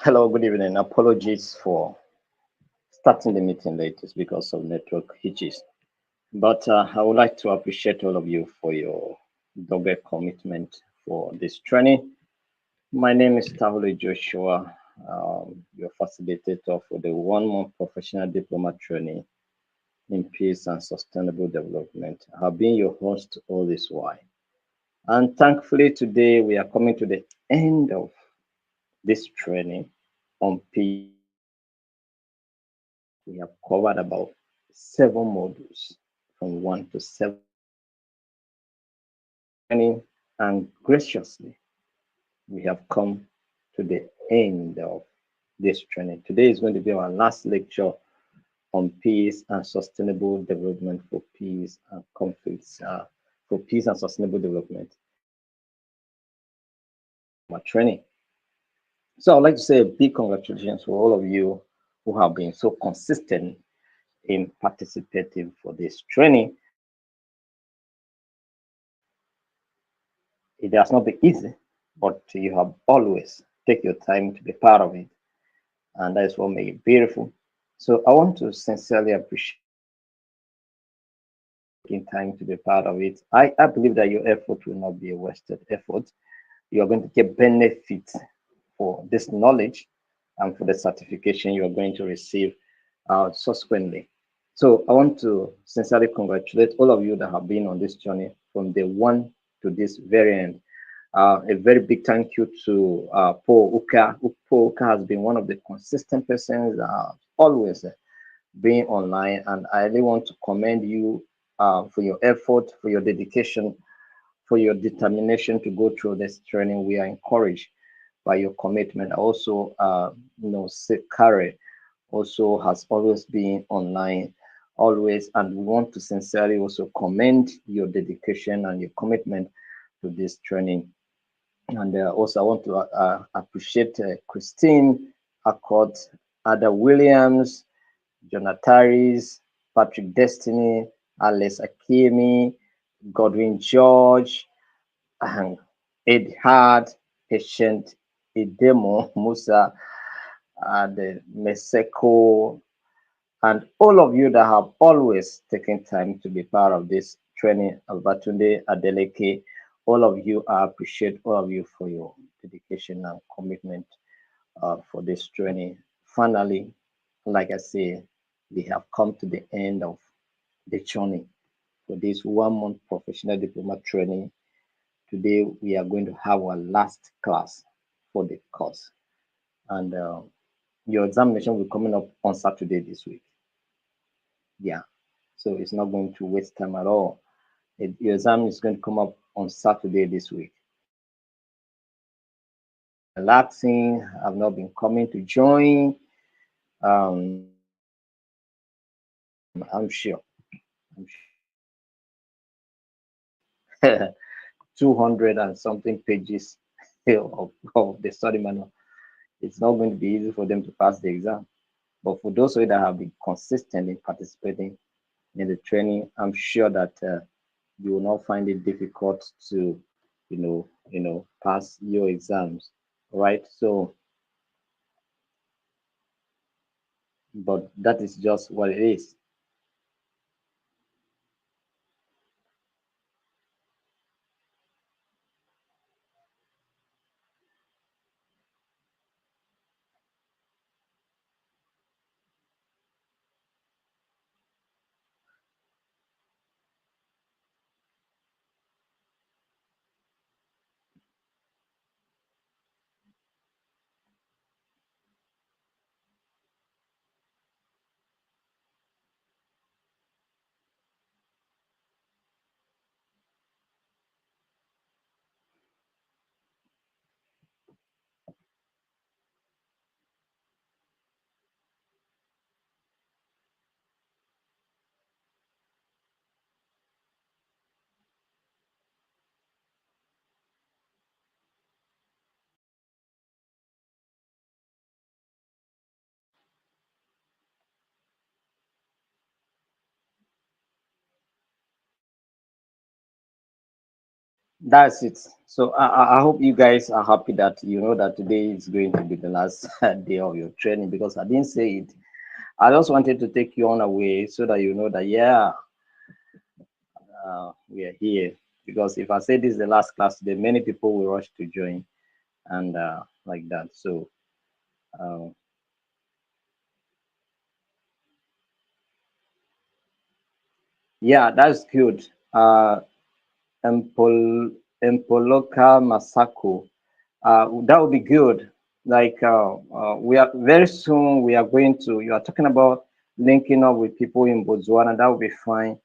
Hello, good evening. Apologies for starting the meeting late. It's because of network hitches. But I would like to appreciate all of you for your dogged commitment for this training. My name is Tahule Joshua, your facilitator for the 1 month professional diploma training in peace and sustainable development. I have been your host all this while. And thankfully, today we are coming to the end of this training on peace. We have covered about 7 modules from 1 to 7, and graciously we have come to the end of this training. Today is going to be our last lecture on peace and sustainable development for peace and conflicts, for peace and sustainable development. My training. So I'd like to say a big congratulations to all of you who have been so consistent in participating for this training. It has not been easy, but you have always take your time to be part of it, and that is what makes it beautiful. So I want to sincerely appreciate taking time to be part of it. I believe that your effort will not be a wasted effort. You are going to get benefit for this knowledge and for the certification you are going to receive subsequently. So I want to sincerely congratulate all of you that have been on this journey from day one to this very end. A very big thank you to Paul Uka. Paul Uka has been one of the consistent persons always being online, and I really want to commend you for your effort, for your dedication, for your determination to go through this training. We are encouraged by your commitment. Also, Kare also has always been online, always, and we want to sincerely also commend your dedication and your commitment to this training. And also, I want to appreciate Christine Accord, Ada Williams, Jonataris, Patrick Destiny, Alice Akemi, Godwin George, and Ed Hard, Patient Idemo Musa, and Meseko, and all of you that have always taken time to be part of this training. Albatunde Adeleke, all of you, I appreciate all of you for your dedication and commitment for this training. Finally, like I say, we have come to the end of the journey for this 1 month professional diploma training. Today, we are going to have our last class for the course. And your examination will be coming up on Saturday this week. Yeah. So it's not going to waste time at all. Your exam is going to come up on Saturday this week. Relaxing, I've not been coming to join. I'm sure. I'm sure. 200 and something pages of the study manual. It's not going to be easy for them to pass the exam. But for those of you that have been consistent in participating in the training, I'm sure that you will not find it difficult to, pass your exams, right? So, but that is just what it is. That's it. So I hope you guys are happy that you know that today is going to be the last day of your training, because I didn't say it. I just wanted to take you on away so that you know that, yeah, we are here. Because if I say this is the last class today, many people will rush to join, and like that. So uh, yeah, that's good. Empol Empoloka Masako. That would be good. Like we are very soon we are going to. You are talking about linking up with people in Botswana. That would be fine.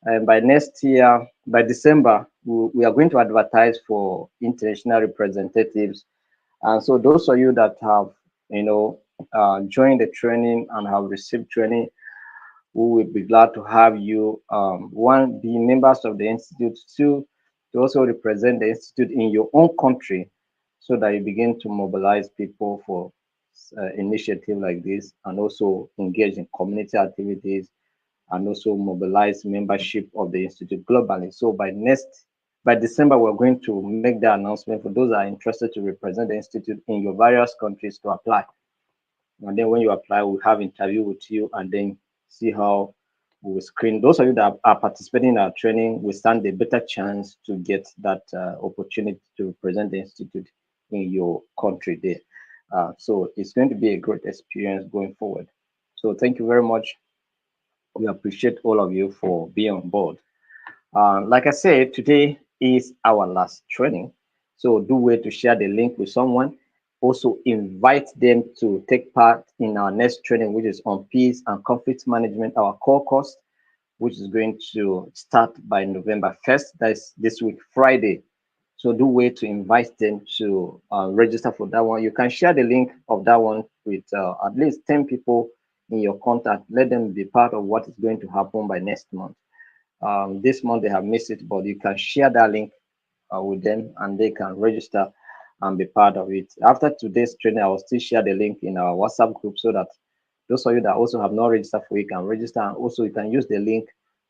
And by next year, by December, we are going to advertise for international representatives. And so those of you that have, you know, joined the training and have received training, we will be glad to have you. One, be members of the institute. Two, to also represent the institute in your own country, so that you begin to mobilize people for initiative like this, and also engage in community activities, and also mobilize membership of the institute globally. So by December, we're going to make the announcement for those that are interested to represent the institute in your various countries to apply. And then when you apply, we'll have interview with you, and then see how we will screen those of you that are participating in our training. We stand a better chance to get that opportunity to represent the institute in your country there. So it's going to be a great experience going forward. So thank you very much. We appreciate all of you for being on board. Like I said, today is our last training. So do wait to share the link with someone. Also invite them to take part in our next training, which is on peace and conflict management, our core course, which is going to start by November 1st. That's this week, Friday. So do wait to invite them to register for that one. You can share the link of that one with at least 10 people in your contact. Let them be part of what is going to happen by next month. This month they have missed it, but you can share that link with them, and they can register and be part of it. After today's training, I will still share the link in our WhatsApp group, so that those of you that also have not registered for it can register, and also you can use the link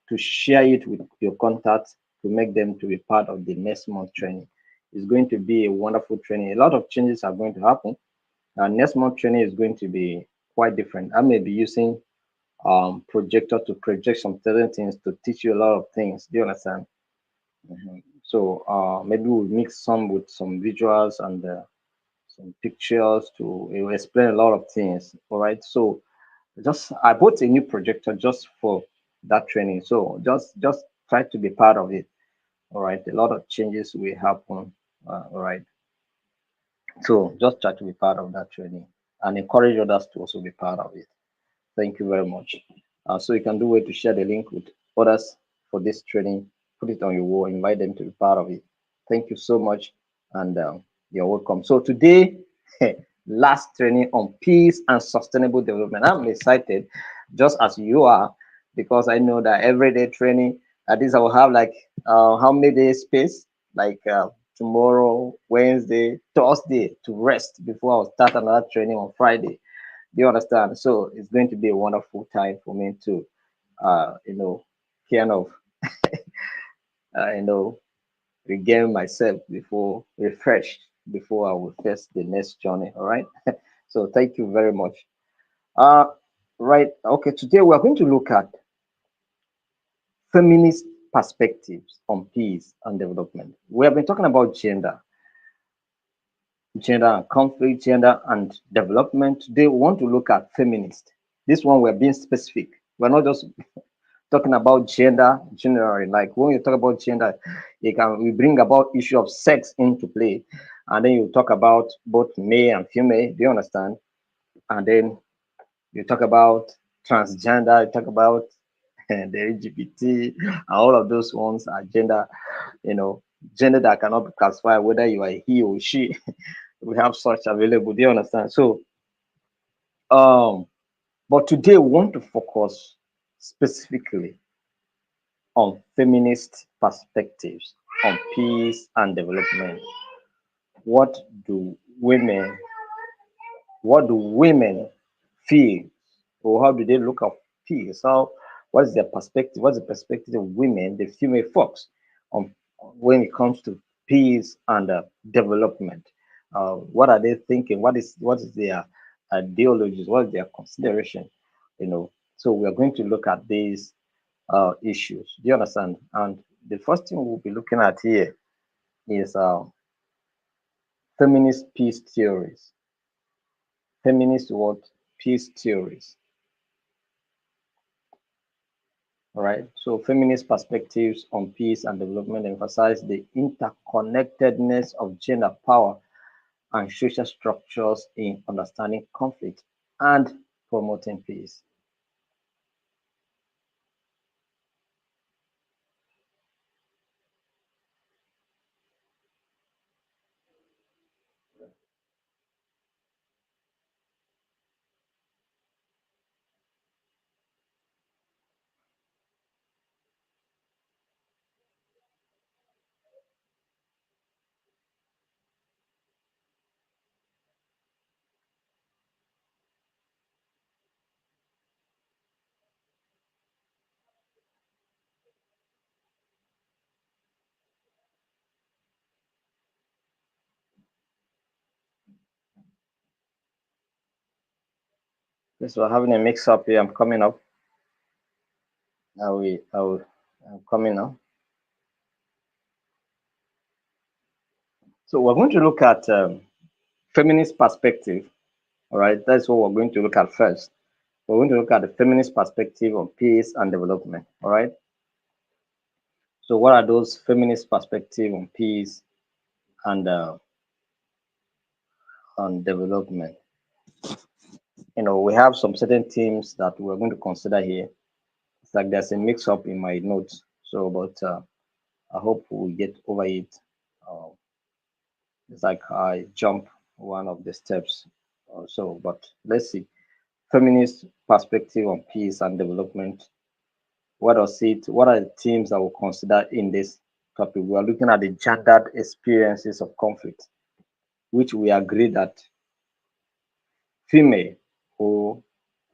to share it with your contacts to make them to be part of the next month training. It's going to be a wonderful training. A lot of changes are going to happen. Next month training is going to be quite different. I may be using projector to project some certain things to teach you a lot of things. Do you understand? So maybe we'll mix some with some visuals and some pictures to it will explain a lot of things. All right. So just I bought a new projector just for that training. So just try to be part of it. All right. A lot of changes will happen. All right. So just try to be part of that training and encourage others to also be part of it. Thank you very much. So you can do it to share the link with others for this training, put it on your wall, invite them to be part of it. Thank you so much, and you're welcome. So today, last training on peace and sustainable development. I'm excited, just as you are, because I know that everyday training, at least I will have like how many days space, like tomorrow, Wednesday, Thursday to rest before I'll start another training on Friday. Do you understand? So it's going to be a wonderful time for me to, you know, kind of, you know, regain myself before refreshed before I will face the next journey. All right. So thank you very much. Uh, right. Okay. Today we are going to look at feminist perspectives on peace and development. We have been talking about gender and conflict, gender and development. Today we want to look at feminist. This one we're being specific. We're not just talking about gender generally. Like when you talk about gender, you can we bring about issue of sex into play, and then you talk about both male and female. Do you understand? And then you talk about transgender. You talk about the LGBT, and all of those ones are gender. You know, gender that cannot be classified whether you are he or she. We have such available. Do you understand? So, um, but today we want to focus specifically on feminist perspectives on peace and development. What do women what do women feel, or how do they look at peace? How what's their perspective? What's the perspective of women, the female folks, on when it comes to peace and development. What are they thinking? What is their ideologies? What is their consideration? You know, so we are going to look at these issues. Do you understand? And the first thing we'll be looking at here is feminist peace theories. Feminist what? Peace theories. All right. So feminist perspectives on peace and development emphasize the interconnectedness of gender power and social structures in understanding conflict and promoting peace. Yes, we're having a mix up here. I'm coming up. I'm coming now. So we're going to look at feminist perspective. All right. That's what we're going to look at first. We're going to look at the feminist perspective on peace and development. All right. So what are those feminist perspective on peace and on development? We have some certain themes that we're going to consider here. It's like there's a mix up in my notes. So, but I hope we get over it. Uh, it's like I jump one of the steps or so, but let's see. Feminist perspective on peace and development. What does it? What are the themes that we'll consider in this topic? We are looking at the gendered experiences of conflict, which we agree that female or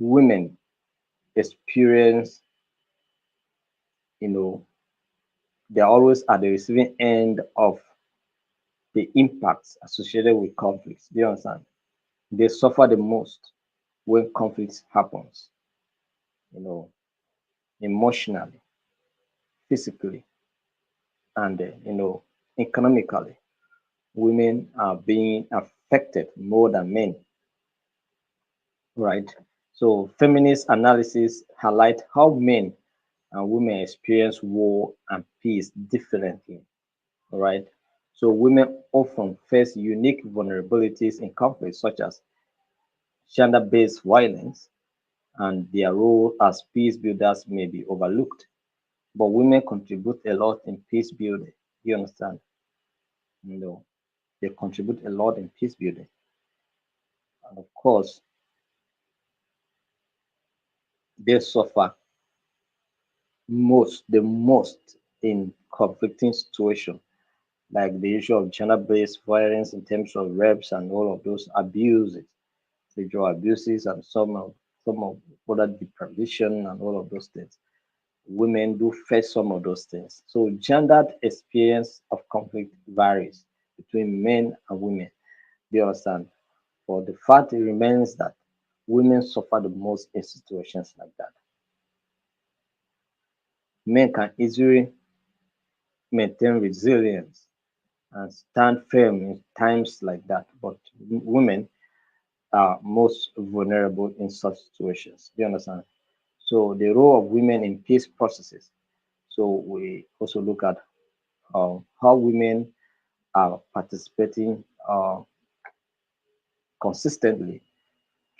women experience, you know, they're always at the receiving end of the impacts associated with conflicts. Do you understand? They suffer the most when conflicts happens, you know, emotionally, physically, and economically. Women are being affected more than men, right? So feminist analysis highlight how men and women experience war and peace differently, right? So women often face unique vulnerabilities in conflicts such as gender-based violence, and their role as peace builders may be overlooked. But women contribute a lot in peace building. You understand? You know, they contribute a lot in peace building. And of course, they suffer the most in conflicting situations, like the issue of gender-based violence in terms of rapes and all of those abuses, sexual abuses, and some of other deprivation and all of those things. Women do face some of those things. So gendered experience of conflict varies between men and women. Do you understand? But the fact remains that women suffer the most in situations like that. Men can easily maintain resilience and stand firm in times like that, but women are most vulnerable in such situations. Do you understand? So the role of women in peace processes. So we also look at how women are participating consistently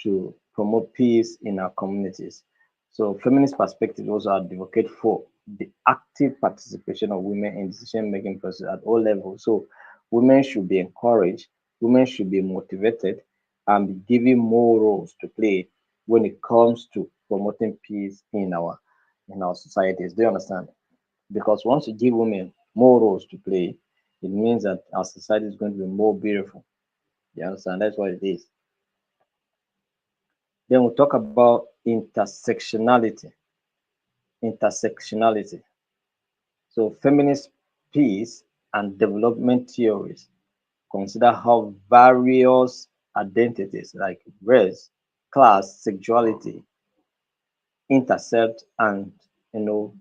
to promote peace in our communities. So feminist perspective also advocate for the active participation of women in decision-making process at all levels. So women should be encouraged, women should be motivated, and be given more roles to play when it comes to promoting peace in our societies. Do you understand? Because once you give women more roles to play, it means that our society is going to be more beautiful. You understand? That's what it is. Then we'll talk about intersectionality. Intersectionality. So feminist peace and development theories consider how various identities like race, class, sexuality intercept and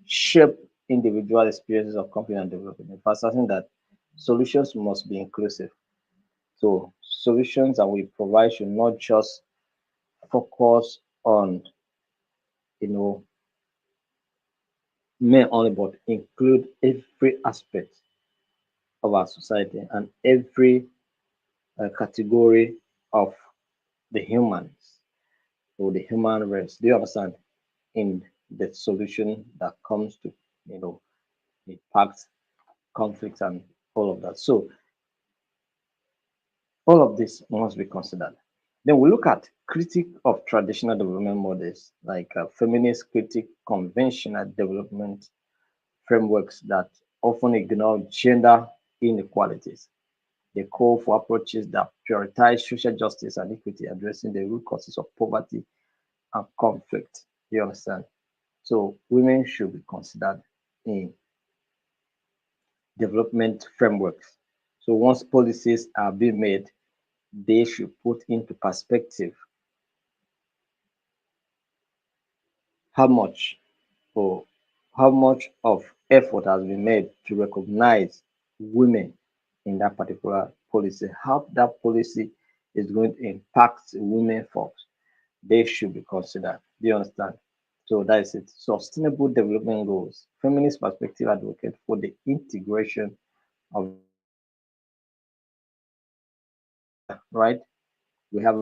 shape individual experiences of conflict and development, emphasizing that solutions must be inclusive. So solutions that we provide should not just focus on you know men only, but include every aspect of our society and every category of the humans or the human race. Do you understand? In the solution that comes to you know impact conflicts and all of that. So all of this must be considered. Then we look at critique of traditional development models, like feminist critique conventional development frameworks that often ignore gender inequalities. They call for approaches that prioritize social justice and equity, addressing the root causes of poverty and conflict. You understand? So women should be considered in development frameworks. So once policies are being made, they should put into perspective how much or how much of effort has been made to recognize women in that particular policy, how that policy is going to impact women folks. They should be considered. Do you understand? So that is it. Sustainable development goals. Feminist perspective advocate for the integration of right. We have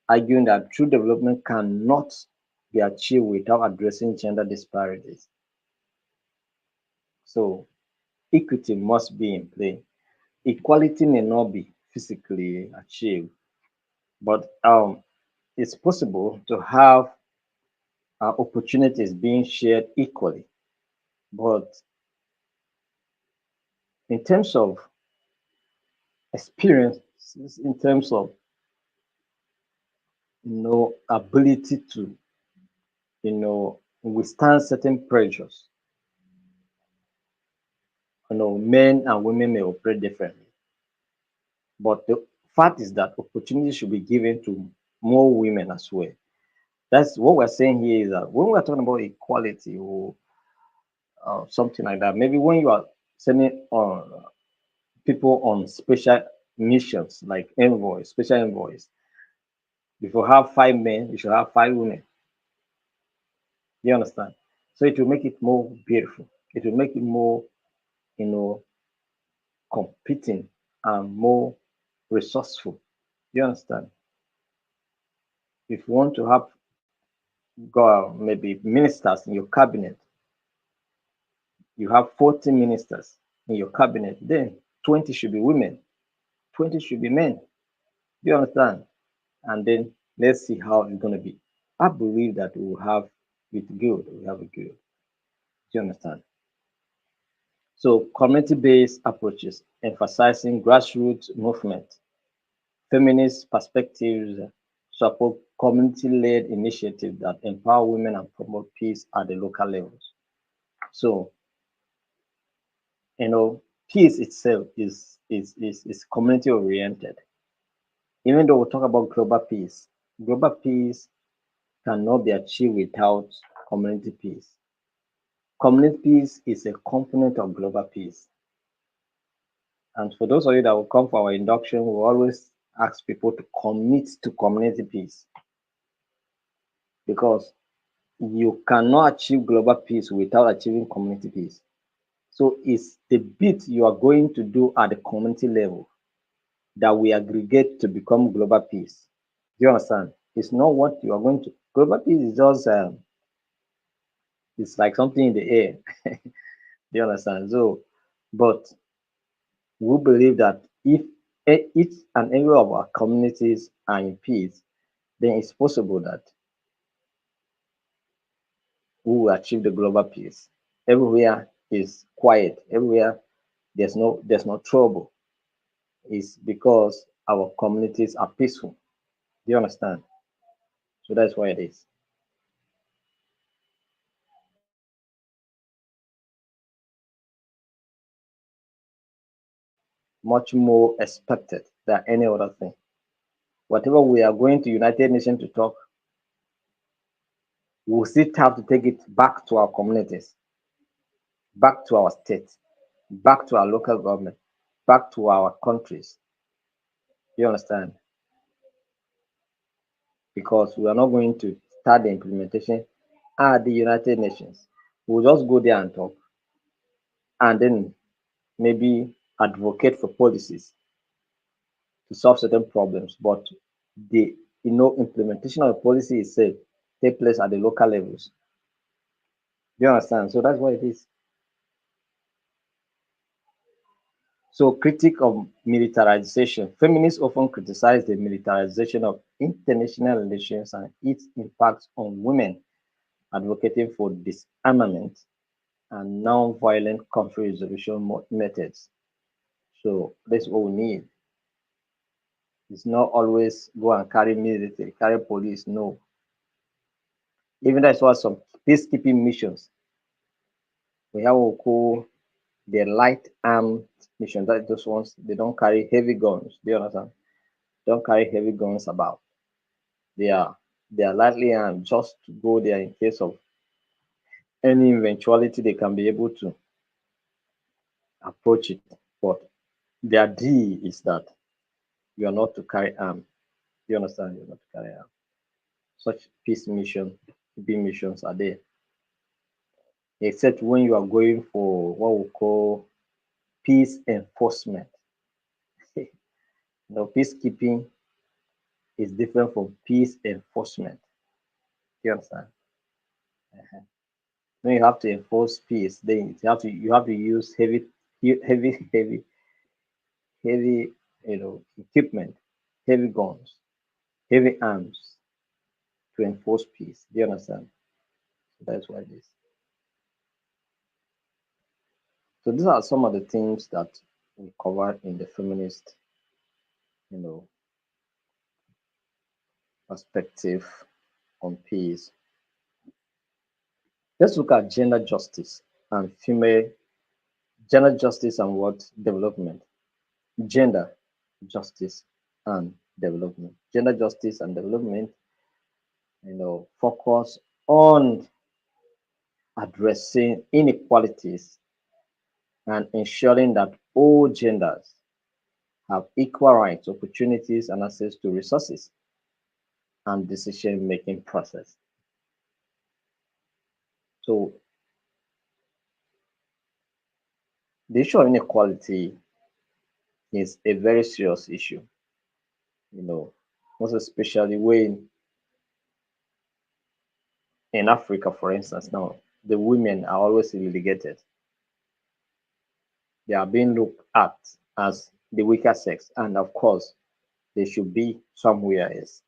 arguing that true development cannot be achieved without addressing gender disparities. So equity must be in play. Equality may not be physically achieved, but it's possible to have opportunities being shared equally. But in terms of experience, in terms of ability to withstand certain pressures, men and women may operate differently. But the fact is that opportunity should be given to more women as well. That's what we're saying here is that when we're talking about equality or something like that, maybe when you are sending people on special missions like envoys, special envoys, if you have 5 men, you should have 5 women. You understand? So it will make it more beautiful. It will make it more, you know, competing and more resourceful. You understand? If you want to have maybe ministers in your cabinet, you have 40 ministers in your cabinet, then 20 should be women, 20 should be men. Do you understand? And then let's see how it's going to be. I believe that we will have it good. We have it good. Do you understand? So community-based approaches, emphasizing grassroots movement, feminist perspectives, support community-led initiatives that empower women and promote peace at the local levels. So peace itself is community oriented. Even though we talk about global peace cannot be achieved without community peace. Community peace is a component of global peace. And for those of you that will come for our induction, we always ask people to commit to community peace because you cannot achieve global peace without achieving community peace. So it's the bit you are going to do at the community level that we aggregate to become global peace. Do you understand? It's not what you are going to. Global peace is just it's like something in the air. Do you understand? So, but we believe that if each and every of our communities are in peace, then it's possible that we will achieve the global peace. Everywhere is quiet. Everywhere there's no trouble. It's because our communities are peaceful. Do you understand? So that's why it is. much more expected than any other thing. Whatever we are going to United Nations to talk, we'll still have to take it back to our communities, back to our states, back to our local government, back to our countries. You understand? Because we are not going to start the implementation at the United Nations. We'll just go there and talk, and then maybe advocate for policies to solve certain problems. But the implementation of the policy itself take place at the local levels. Do you understand? So that's what it is. So critique of militarization. Feminists often criticize the militarization of international relations and its impact on women, advocating for disarmament and non-violent conflict resolution methods. So that's what we need. It's not always go and carry military, carry police. No. Even that's why some peacekeeping missions, we have what we call the light armed mission. That those ones, they don't carry heavy guns. Do you understand? Don't carry heavy guns about. They are they are lightly armed just to go there in case of any eventuality they can be able to approach it. But their D is that you are not to carry arm. You understand? You're not to carry arm. Such peace mission, B missions are there. Except when you are going for what we call peace enforcement. Peacekeeping is different from peace enforcement. You understand? Uh-huh. When you have to enforce peace, then you have to use heavy equipment, heavy guns, heavy arms to enforce peace. Do you understand? So that's why this. So these are some of the things that we cover in the feminist, you know, perspective on peace. Let's look at gender justice and female gender justice and what development. Gender justice and development. Gender justice and development, focus on addressing inequalities and ensuring that all genders have equal rights, opportunities, and access to resources and decision-making process. So the issue of inequality is a very serious issue, you know, most especially when in Africa, for instance, now the women are always relegated. They are being looked at as the weaker sex, and of course, they should be somewhere else.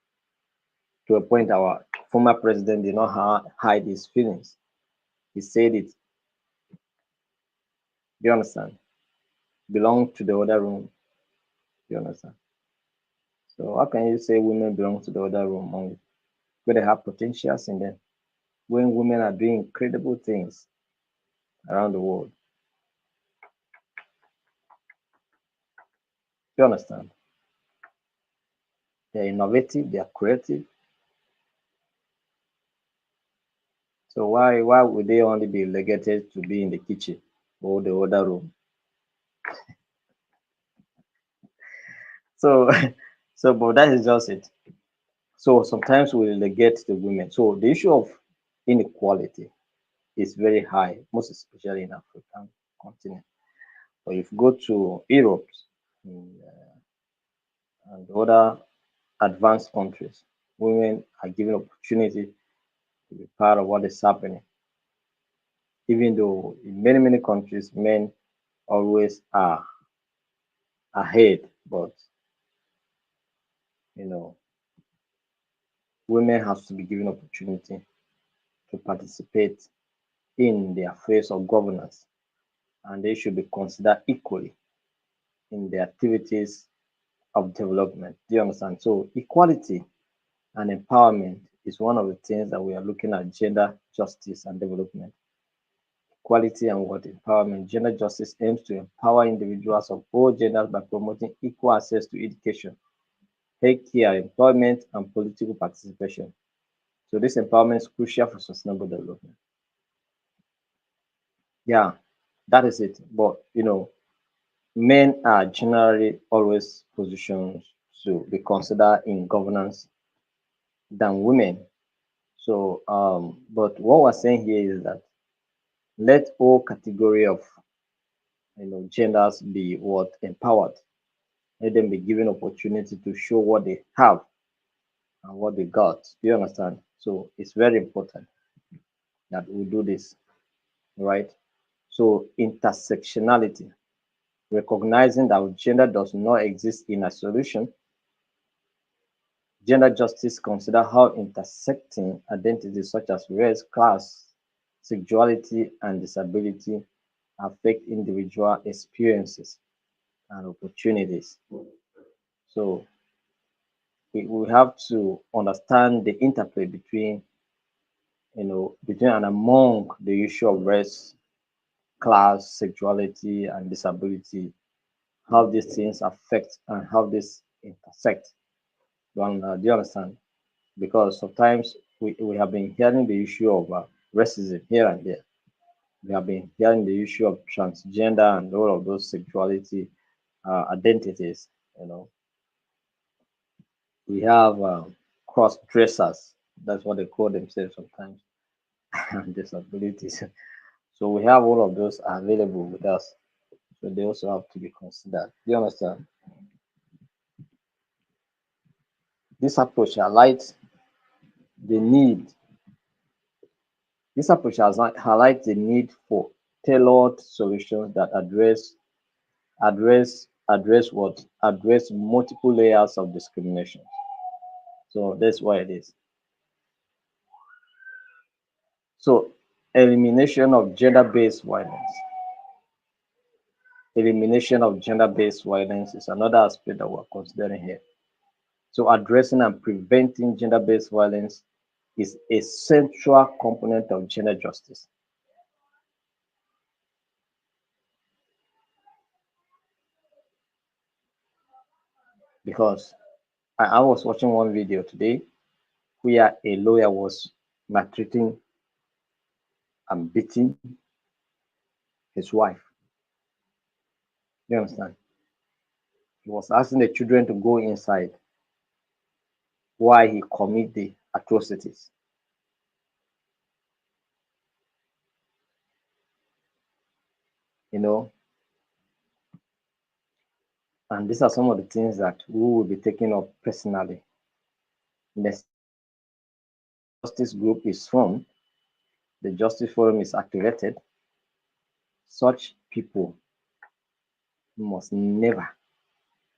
To a point, our former president did not hide his feelings. He said it. Do you understand? Belong to the other room. Do you understand? So how can you say women belong to the other room only? When they have potentials in them, when women are doing incredible things around the world. Do you understand? They're innovative, they are creative. So why would they only be relegated to be in the kitchen or the other room? So but that is just it. So sometimes we relegate the women. So the issue of inequality is very high, most especially in African continent. But if you go to Europe and other advanced countries, women are given opportunity to be part of what is happening. Even though in many countries men always are ahead, but you know women have to be given opportunity to participate in the affairs of governance, and they should be considered equally in the activities of development. Do you understand? So equality and empowerment is one of the things that we are looking at gender justice and development. equality and what empowerment. Gender justice aims to empower individuals of all genders by promoting equal access to education, healthcare, employment, and political participation. So this empowerment is crucial for sustainable development. Yeah, that is it. But men are generally always positioned to be considered in governance than women. So, but what we're saying here is that let all category of genders be what empowered. Let them be given opportunity to show what they have and what they got. Do you understand? So it's very important that we do this, right? So intersectionality, recognizing that gender does not exist in isolation. Gender justice consider how intersecting identities such as race, class, sexuality, and disability affect individual experiences and opportunities. So we have to understand the interplay between and among the issue of race, class, sexuality, and disability, how these things affect and how this intersect. Do you understand? Because sometimes we have been hearing the issue of racism here and there. We have been hearing the issue of transgender and all of those sexuality identities. You know, we have cross dressers. That's what they call themselves sometimes, and disabilities. So we have all of those available with us. So they also have to be considered. Do you understand? This approach highlights the need. This approach has highlights the need for tailored solutions that address multiple layers of discrimination. So that's why it is. So elimination of gender-based violence. Elimination of gender-based violence is another aspect that we're considering here. So addressing and preventing gender-based violence is a central component of gender justice. Because I was watching one video today where a lawyer was maltreating and beating his wife. You understand? He was asking the children to go inside while he commit the atrocities. You know, and these are some of the things that we will be taking up personally. The justice group is formed, the justice forum is activated. Such people must never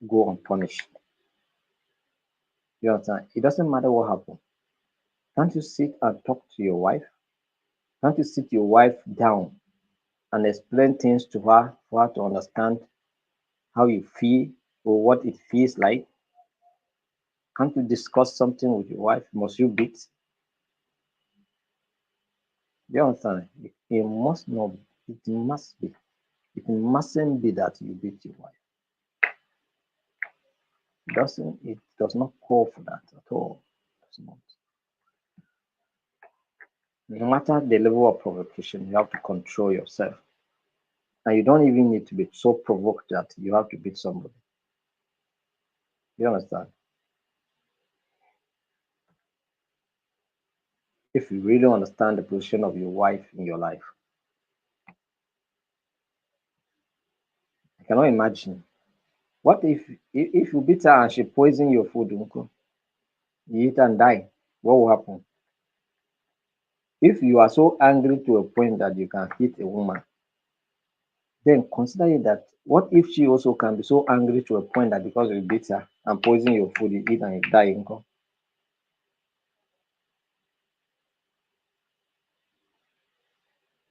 go unpunished. You understand? It doesn't matter what happened. Can't you sit and talk to your wife? Can't you sit your wife down and explain things to her for her to understand how you feel or what it feels like? Can't you discuss something with your wife? Must you beat? Do you understand? It must not, it must be. It mustn't be that you beat your wife. It does not call for that at all. It does not. No matter the level of provocation, you have to control yourself. And you don't even need to be so provoked that you have to beat somebody. You understand? If you really understand the position of your wife in your life, I cannot imagine. What if you beat her and she poison your food, uncle? You eat and die. What will happen? If you are so angry to a point that you can hit a woman, then consider it that what if she also can be so angry to a point that because you beat her and poison your food, you eat and you die, uncle?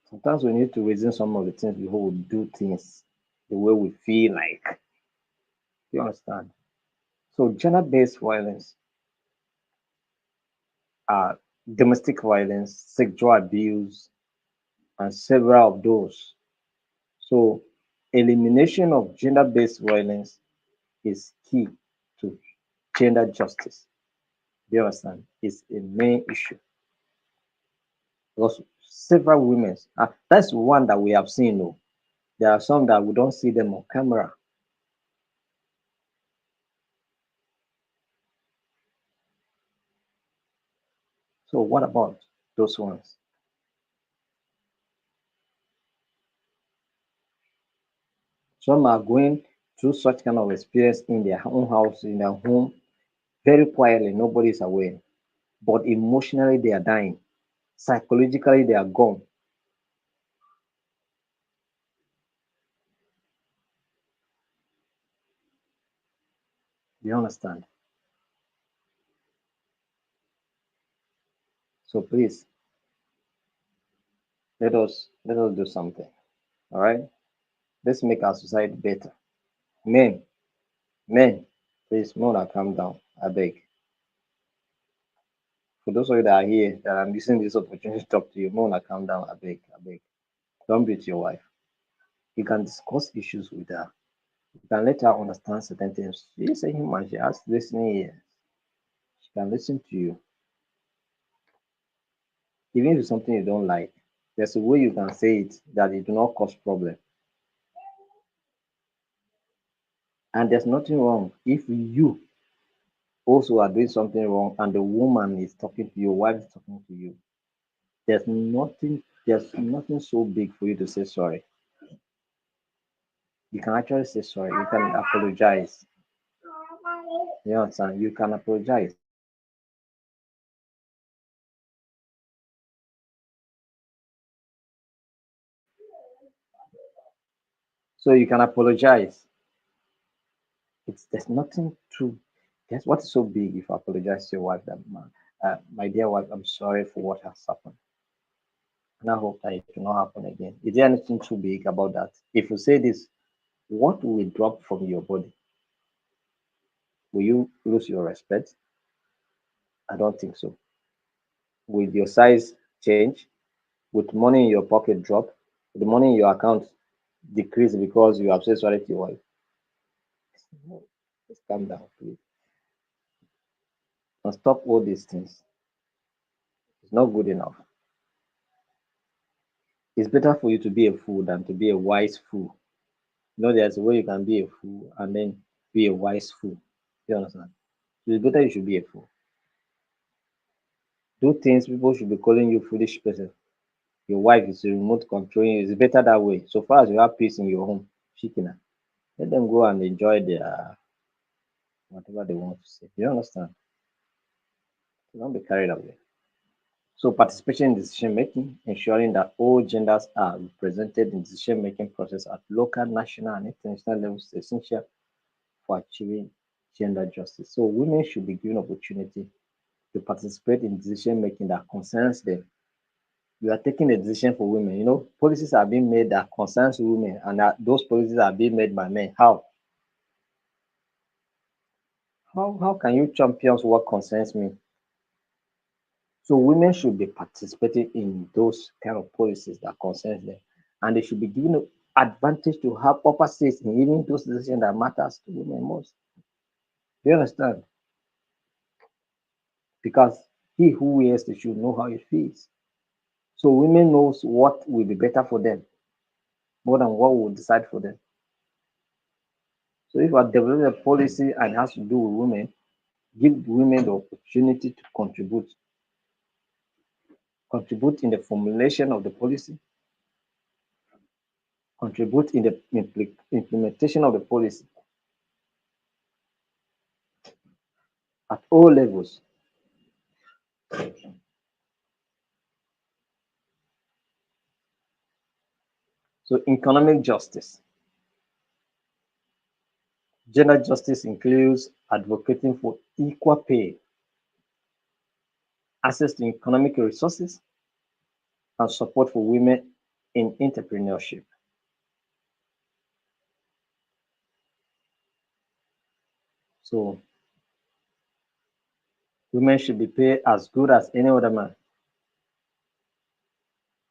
Sometimes we need to reason some of the things before we do things the way we feel like. You understand? So gender-based violence, uh, domestic violence, sexual abuse, and several of those. So, elimination of gender based violence is key to gender justice. Do you understand? It's a main issue because several women, that's one that we have seen. Though. There are some that we don't see them on camera. So, what about those ones? Some are going through such kind of experience in their own house, in their home, very quietly, nobody is aware. But emotionally, they are dying. Psychologically, they are gone. Do you understand? So please, let us do something. All right? Let's make our society better. Men, men, please, Mona, calm down. I beg. For those of you that are here that I'm using this opportunity to talk to you, Mona, calm down. I beg, I beg. Don't beat your wife. You can discuss issues with her. You can let her understand certain things. She is a human. She has listening ears. She can listen to you. Even if it's something you don't like, there's a way you can say it that it do not cause problem. And there's nothing wrong if you also are doing something wrong and the woman is talking to you, your wife is talking to you. There's nothing so big for you to say sorry. You can actually say sorry. You can apologize. You understand? You can apologize. So you can apologize. There's nothing too. Guess what is so big if you apologize to your wife that man, my dear wife, I'm sorry for what has happened. And I hope that it will not happen again. Is there anything too big about that? If you say this, what will drop from your body? Will you lose your respect? I don't think so. Will your size change? With money in your pocket drop? Will the money in your account decrease because you have said sorry to your wife? No, just calm down, please. And stop all these things. It's not good enough. It's better for you to be a fool than to be a wise fool. There's a way you can be a fool and then be a wise fool. You understand? So it's better you should be a fool. Do things people should be calling you foolish person. Your wife is the remote controlling you. It's better that way. So far as you have peace in your home, shikina, let them go and enjoy their whatever they want to say. You understand? So don't be carried away. So participation in decision making, ensuring that all genders are represented in decision making process at local, national, and international levels is essential for achieving gender justice. So women should be given opportunity to participate in decision making that concerns them. You are taking a decision for women. Policies are being made that concerns women, and that those policies are being made by men. How? How can you champion what concerns me? So women should be participating in those kind of policies that concerns them, and they should be given advantage to have upper seats in even those decisions that matters to women most. Do you understand? Because he who wears the shoe know how it feels. So women knows what will be better for them more than what will decide for them. So if I develop a policy and it has to do with women, give women the opportunity to contribute in the formulation of the policy, contribute in the implementation of the policy at all levels. So economic justice. Gender justice includes advocating for equal pay, access to economic resources, and support for women in entrepreneurship. So women should be paid as good as any other man.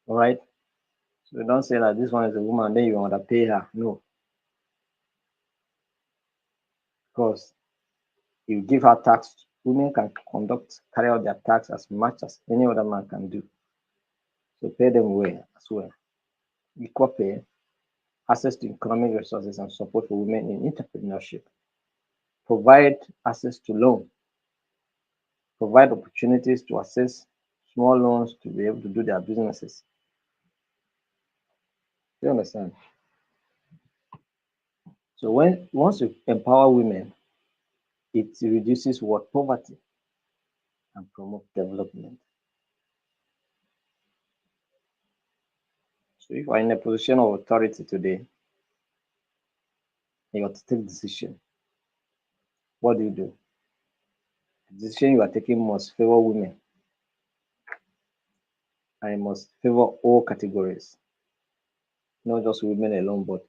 All right. So don't say that this one is a woman, then you underpay her. No, because you give her tax. Women can carry out their tax as much as any other man can do. So pay them well as well. Equal pay, access to economic resources, and support for women in entrepreneurship. Provide access to loan. Provide opportunities to access small loans to be able to do their businesses. You understand? So when once you empower women, it reduces what poverty and promote development. So if you are in a position of authority today, you have to take decision. What do you do? The decision you are taking must favor women and it must favor all categories, not just women alone, but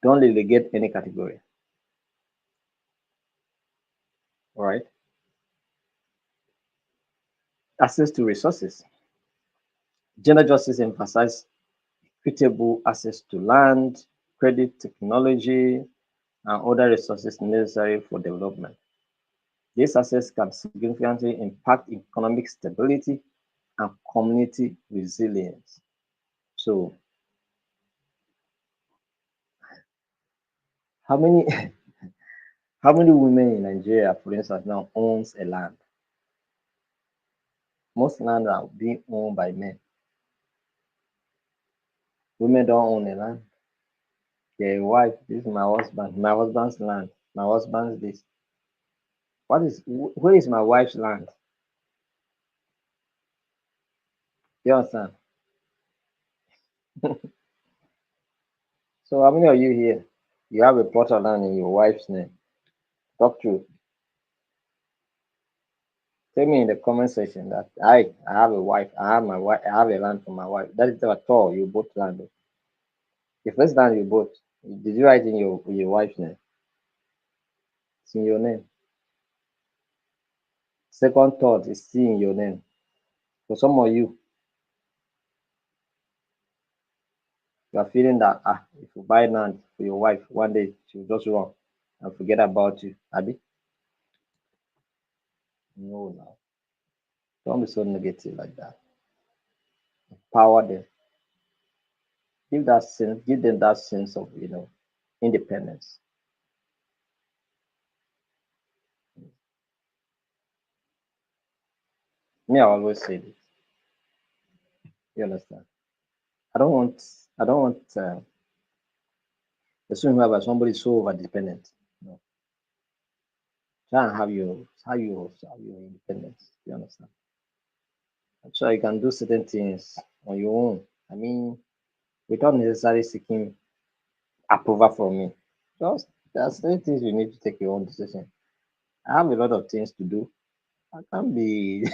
don't relegate any category. All right. Access to resources. Gender justice emphasizes equitable access to land, credit, technology, and other resources necessary for development. This access can significantly impact economic stability and community resilience. So, how many how many women in Nigeria, for instance, now owns a land? Most land are being owned by men. Women don't own a land. Their wife, this is my husband's land, my husband's this. Where is my wife's land? You understand? So how many of you here? You have a plot of land in your wife's name. Talk to tell me in the comment section that I have a wife, I have my wife, I have a land for my wife. That is at all you both land. The first land you bought, did you write in your wife's name? It's in your name. Second thought is still in your name. For some of you, you are feeling that if you buy land for your wife, one day she'll just run and forget about you. Abby? No, no. Don't be so negative like that. Empower them. Give them that sense of independence. Me, I always say this. You understand? I don't want I don't want a situation whereby somebody is so over dependent. No. Try and have your independence. You understand? So you can do certain things on your own. I mean, without necessarily seeking approval from me. Just there are certain things you need to take your own decision. I have a lot of things to do. I can't be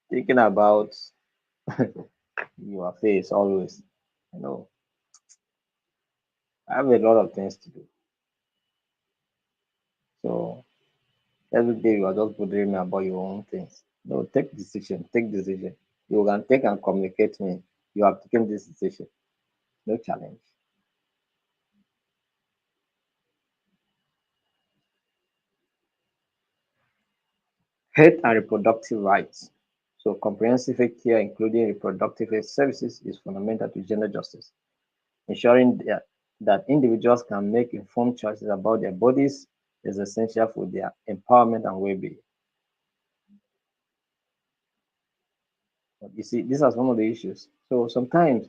thinking about your face always. You know, I have a lot of things to do. So every day you are just bothering me about your own things. No, take decision. Take decision. You can take and communicate me. You have taken this decision. No challenge. Health and reproductive rights. So comprehensive health care, including reproductive health services, is fundamental to gender justice. Ensuring that individuals can make informed choices about their bodies is essential for their empowerment and well-being. But you see, these are some of the issues. So sometimes,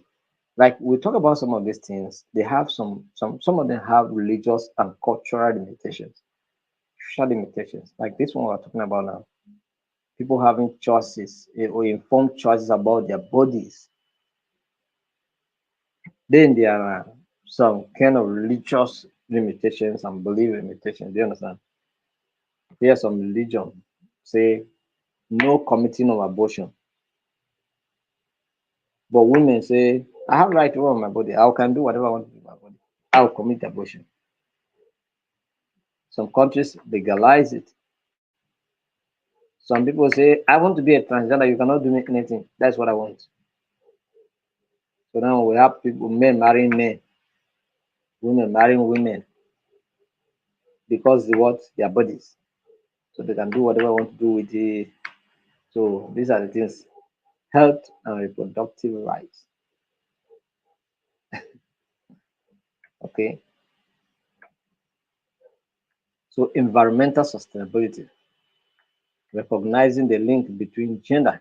like we talk about some of these things, they have some of them have religious and cultural limitations, social limitations. Like this one we're talking about now. People having choices or informed choices about their bodies. Then there are some kind of religious limitations and belief limitations. Do you understand? There are some religion say no committing of abortion, but women say I have right to run my body. I can do whatever I want to do with my body. I'll commit abortion. Some countries legalize it. Some people say I want to be a transgender. You cannot do anything. That's what I want. So now we have people, men marrying men, women marrying women because they want their bodies. So they can do whatever they want to do with it. So these are the things. Health and reproductive rights. Okay. So environmental sustainability, recognizing the link between gender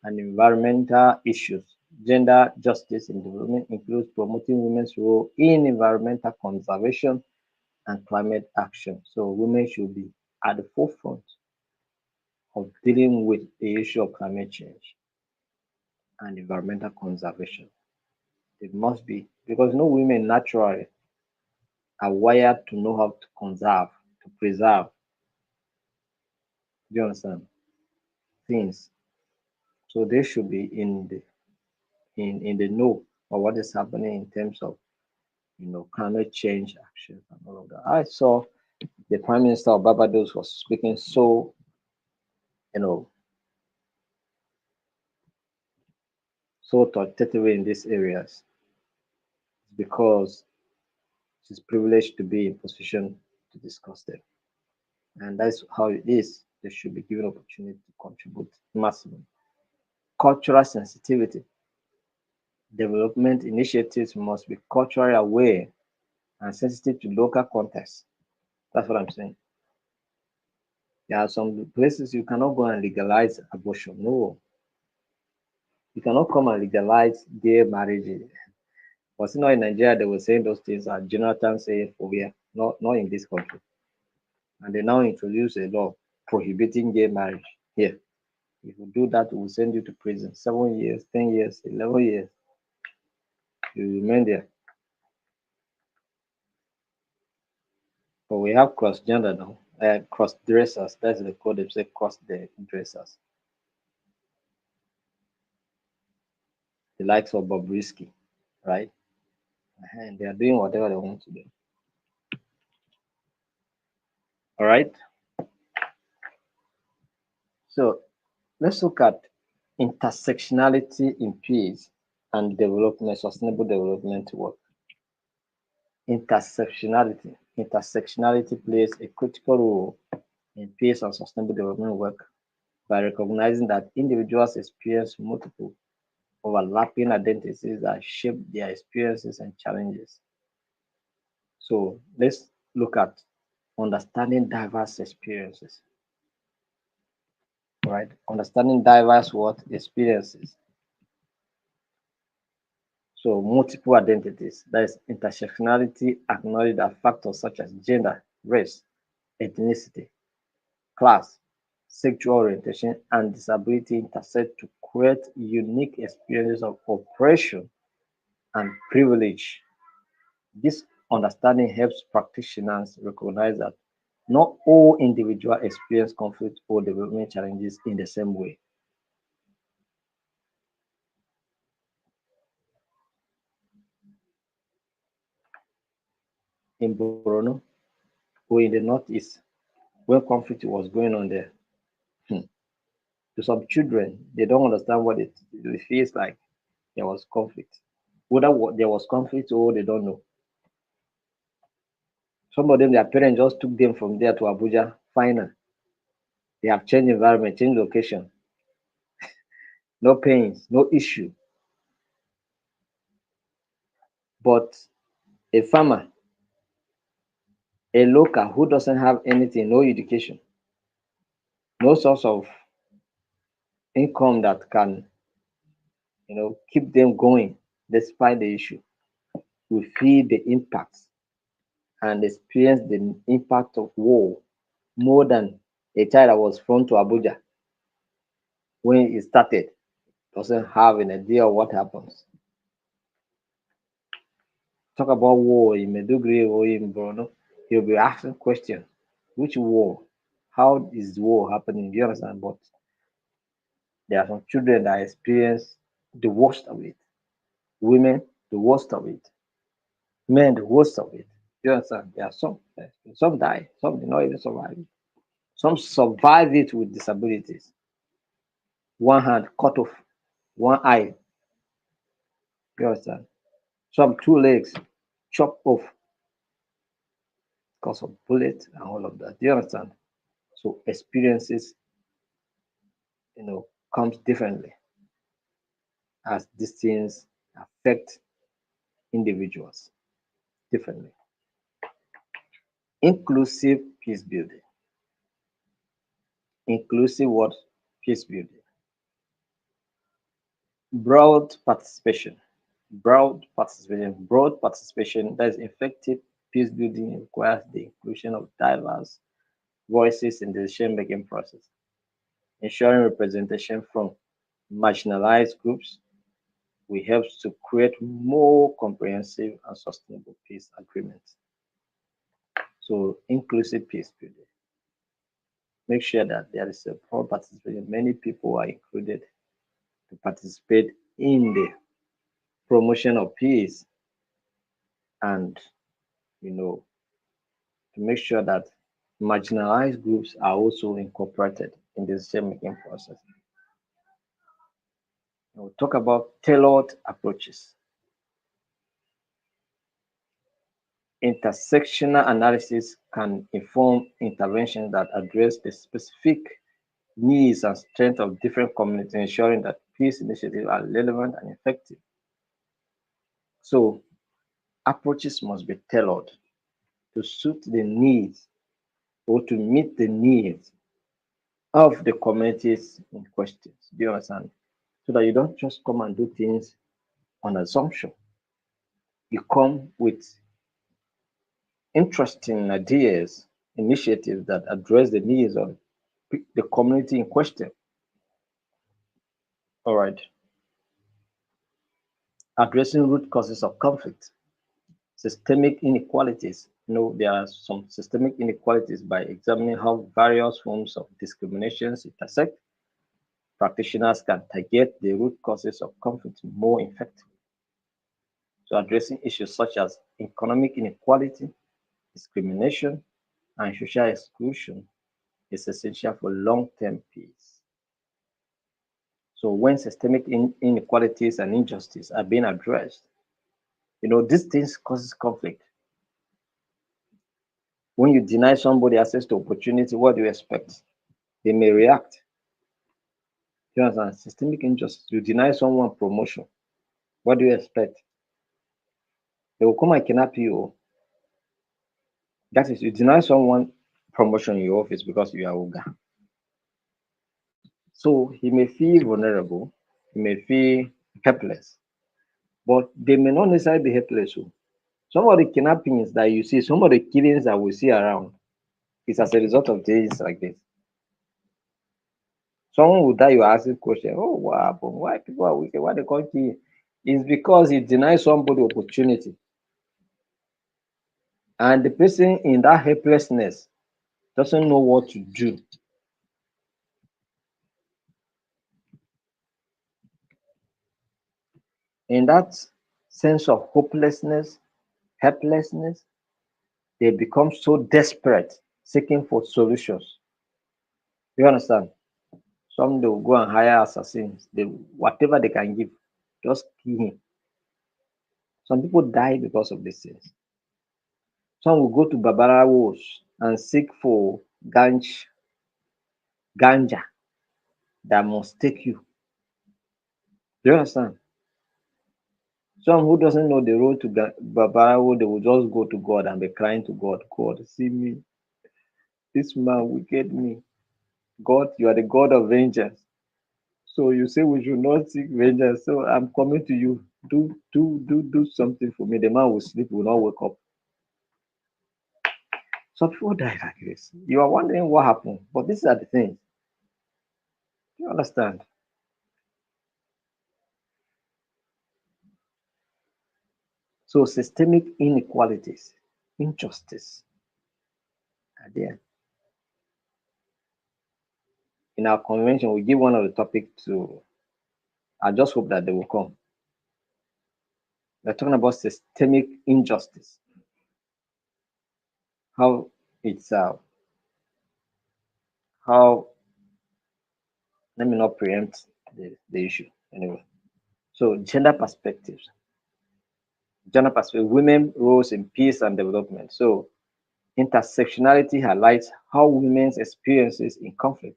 and environmental issues. Gender justice in development includes promoting women's role in environmental conservation and climate action. So women should be at the forefront of dealing with the issue of climate change and environmental conservation. It must be because no women naturally are wired to know how to conserve, to preserve. Do you understand? Things. So they should be in the know of what is happening in terms of climate change actions and all of that. I saw the Prime Minister of Barbados was speaking so you know so authoritatively in these areas because she's privileged to be in position to discuss them. And that's how it is. They should be given opportunity to contribute maximum. Cultural sensitivity. Development initiatives must be culturally aware and sensitive to local context. That's what I'm saying. There are some places you cannot go and legalize abortion. No, you cannot come and legalize gay marriage. But you know, in Nigeria, they were saying those things are Jonathan saying for here, not in this country. And they now introduce a law prohibiting gay marriage here. If you do that, we will send you to prison. 7 years, 10 years, 11 years. You remain there. But we have cross gender now, cross dressers. That's the code they say cross the dressers. The likes of Bobrisky, right? And they are doing whatever they want to do. All right. So let's look at intersectionality in peace and development, sustainable development work. Intersectionality. Intersectionality plays a critical role in peace and sustainable development work by recognizing that individuals experience multiple overlapping identities that shape their experiences and challenges. So let's look at understanding diverse experiences, right? Understanding diverse what experiences. So multiple identities, that is intersectionality, acknowledge that factors such as gender, race, ethnicity, class, sexual orientation, and disability intersect to create unique experiences of oppression and privilege. This understanding helps practitioners recognize that not all individuals experience conflict or development challenges in the same way. In Borno or in the Northeast, when conflict was going on there, hmm, to some children, they don't understand what it feels like there was conflict. Whether there was conflict or they don't know. Some of them, their parents just took them from there to Abuja. Final. They have changed environment, changed location. No pains, no issue. But a farmer, a local who doesn't have anything, no education, no source of income that can, keep them going despite the issue, will feel the impacts and experience the impact of war more than a child that was flown to Abuja when it started doesn't have an idea of what happens. Talk about war in Meduguri or in Borno, he'll be asking questions. Which war? How is war happening? Do you understand? But there are some children that experience the worst of it. Women, the worst of it. Men, the worst of it. Do you understand? There are some die, some did not even survive. Some survive it with disabilities. One hand cut off, one eye You understand? Some two legs chop off because of bullet and all of that. Do you understand? So experiences, comes differently as these things affect individuals differently. Inclusive peace building. Inclusive what? Peace building. Broad participation. Broad participation that is effective peace building requires the inclusion of diverse voices in the decision making process, ensuring representation from marginalized groups will help to create more comprehensive and sustainable peace agreements. So inclusive peace building. Make sure that there is a broad participation. Many people are included to participate in the promotion of peace and you know to make sure that marginalized groups are also incorporated in the decision making process. We'll talk about tailored approaches. Intersectional analysis can inform interventions that address the specific needs and strengths of different communities, ensuring that peace initiatives are relevant and effective. So, approaches must be tailored to suit the needs or to meet the needs of the communities in question. Do you understand? So that you don't just come and do things on assumption. You come with interesting ideas, initiatives that address the needs of the community in question. All right. Addressing root causes of conflict, systemic inequalities. There are some systemic inequalities by examining how various forms of discriminations intersect. Practitioners can target the root causes of conflict more effectively. So, addressing issues such as economic inequality, discrimination, and social exclusion is essential for long-term peace. So when systemic inequalities and injustice are being addressed, these things causes conflict. When you deny somebody access to opportunity, what do you expect? They may react. You understand? Systemic injustice. You deny someone promotion, what do you expect? They will come and kidnap you. That is, you deny someone promotion in your office because you are Oga. So he may feel vulnerable, he may feel helpless, but they may not necessarily be helpless. Some of the kidnappings that you see, some of the killings that we see around is as a result of things like this. Someone will die, you are asking question, oh, what happened? Why people are wicked? Why they can't kill you? It's because he denies somebody opportunity. And the person in that helplessness doesn't know what to do. In that sense of hopelessness, helplessness, they become so desperate, seeking for solutions. You understand? Some they will go and hire assassins. Whatever they can give, just kill him. Some people die because of these things. Some will go to Babarawos and seek for ganja that must take you. Do you understand? Some who doesn't know the road to Babarawo, they will just go to God and be crying to God. God, see me. This man wicked me. God, you are the God of vengeance. So you say we should not seek vengeance. So I'm coming to you. Do something for me. The man will sleep, will not wake up. Some people die like this. You are wondering what happened, but these are the things. You understand? So systemic inequalities, injustice are there. In our convention, we give one of the topic to. I just hope that they will come. We're talking about systemic injustice, how it's how. Let me not preempt the issue anyway. So gender perspectives. Gender perspective, women roles in peace and development. So intersectionality highlights how women's experiences in conflict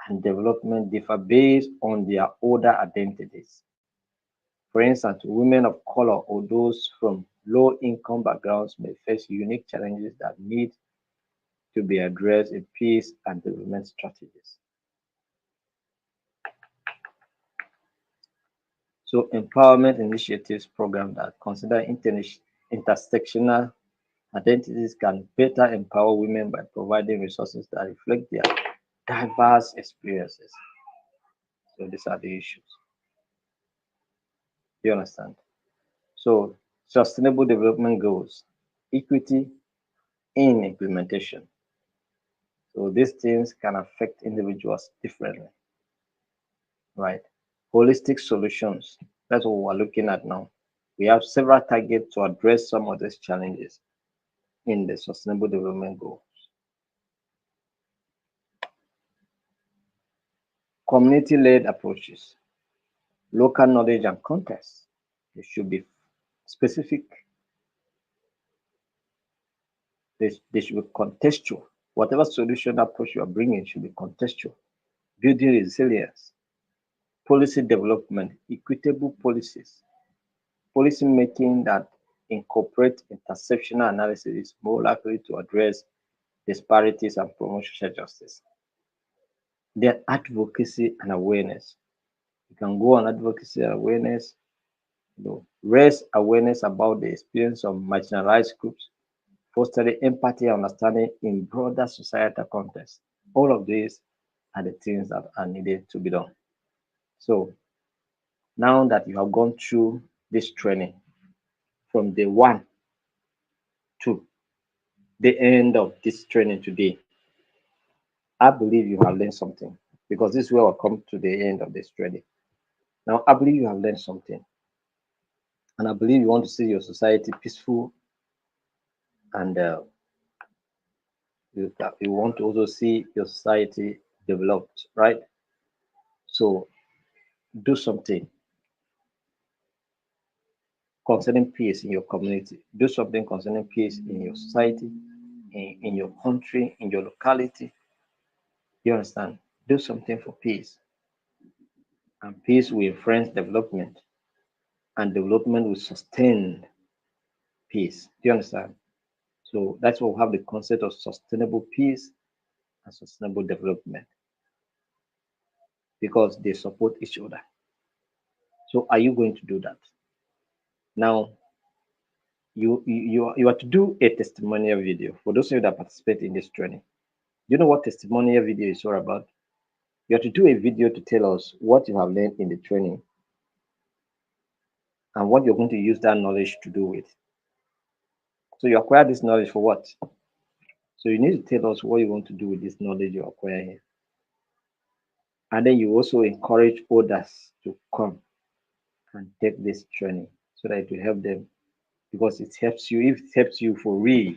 and development differ based on their older identities. For instance, women of color or those from low income backgrounds may face unique challenges that need to be addressed in peace and development strategies. So empowerment initiatives program that consider intersectional identities can better empower women by providing resources that reflect their diverse experiences. So these are the issues. You understand? So sustainable development goals, equity in implementation. So these things can affect individuals differently, right? Holistic solutions. That's what we're looking at now. We have several targets to address some of these challenges in the sustainable development goal. Community-led approaches, local knowledge and context. They should be specific. They should be contextual. Whatever solution approach you are bringing should be contextual. Building resilience, policy development, equitable policies, policy making that incorporate intersectional analysis is more likely to address disparities and promote social justice. Then advocacy and awareness. You can go on advocacy and awareness, raise awareness about the experience of marginalized groups, fostering empathy and understanding in broader societal context. All of these are the things that are needed to be done. So now that you have gone through this training from day one to the end of this training today, I believe you have learned something because this is where we come to the end of this training. Now, I believe you have learned something, and I believe you want to see your society peaceful, and you want to also see your society developed, right? So, do something concerning peace in your community. Do something concerning peace in your society, in your country, in your locality. You understand? Do something for peace, and peace will influence development, and development will sustain peace. Do you understand? So that's why we have the concept of sustainable peace and sustainable development because they support each other. So are you going to do that? Now you are to do a testimonial video for those of you that participate in this training. You know what testimonial video is all about? You have to do a video to tell us what you have learned in the training and what you're going to use that knowledge to do with. So you acquire this knowledge for what? So you need to tell us what you want to do with this knowledge you acquire here. And then you also encourage others to come and take this training so that it will help them because it helps you. If it helps you for real,